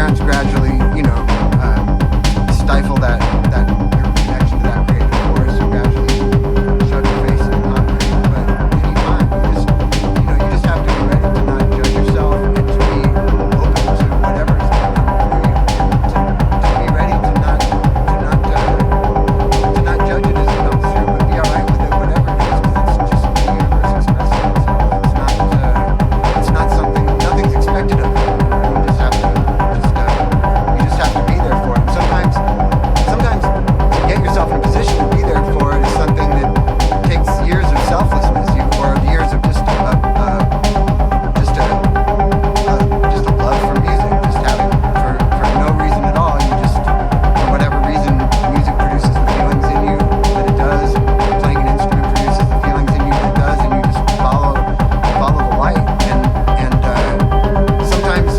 parents gradually, stifle that your connection to that creative force, you gradually shove your face in the concrete. But anytime, you just have to be ready to not judge yourself and to be open to whatever is coming through you, and to be ready to not judge it as it comes through, but be alright with it, whatever it is, because it's just the universe expressing itself. It's not something, nothing's expected of you. You just have to be there for it. And sometimes to get yourself in a position to be there for it is something that takes years of selflessness, or years of just a love for music, just having for no reason at all. You just, for whatever reason, music produces the feelings in you that it does. Playing an instrument produces the feelings in you that it does, and you just follow the light. And sometimes,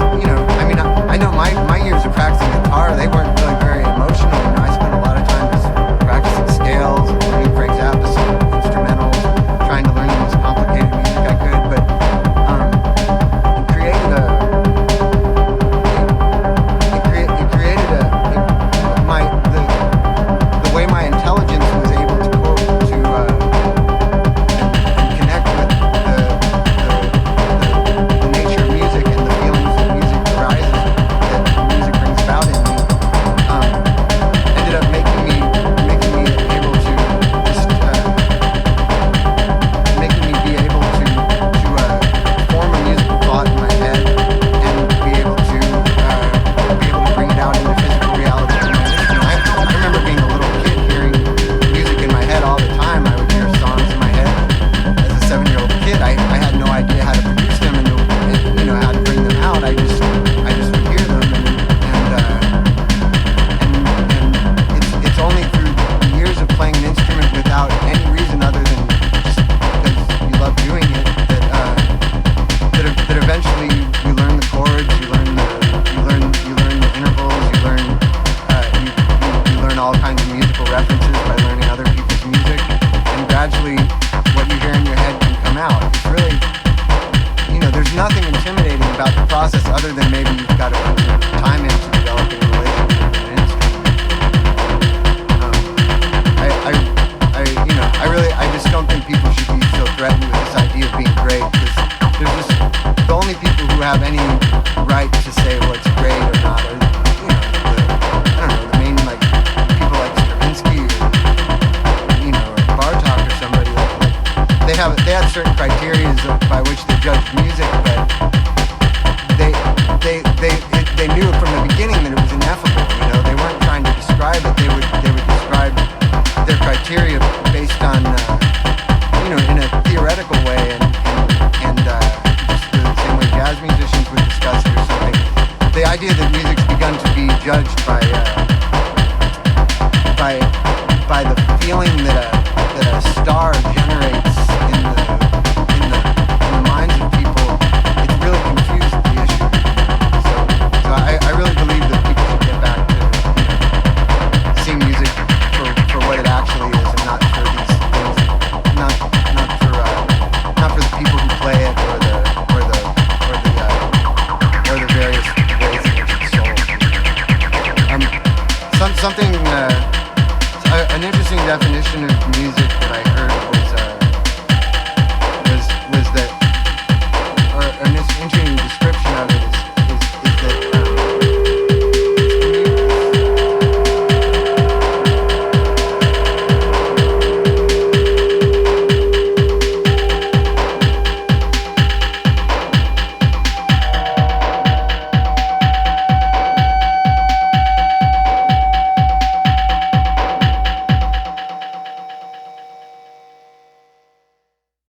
I know my years of practicing guitar, they weren't really very emotional. I spent a lot of time just practicing scales, learning Frank Zappa instrumentals, trying to learn the most complicated music I could. But the way my intelligence was able to connect with the nature of music and the feelings that music arises, that music brings about in me, ended up making me able to just making me be able to form a musical thought in my head and be able to bring it out into physical reality. I remember being a little kid hearing music in my head all the time. I would hear songs in my head as a 7-year-old kid. I had no idea how to produce them and how to bring them out. I just would hear them, and it's only through years of playing an instrument without any reason other than just because you love doing it that eventually you learn the chords, you learn the intervals, you learn all kinds of musical references by learning other people's music, and gradually what you hear in your head can come out. It's really, there's nothing intimidating about the process other than maybe you've got to put some time into developing a relationship with an instrument. I just don't think people should be so threatened with this idea of being great, because there's just the only people who have any right to say what's great or not are, the main, people like Stravinsky or Bartok or somebody they had certain criteria by which they judged music, but they knew from the beginning that it was ineffable. They weren't trying to describe it. They would describe their criteria based on in a theoretical way, and just the same way jazz musicians would discuss it or something. The idea that music's begun to be judged by the feeling that a star generates in the minds of people, it's really confused the issue. So I really believe that people should get back to seeing music for what it actually is, and not for these things, not for the people who play it or the various ways in which it's sold. An interesting definition of music that I heard was that, or an interesting description of it is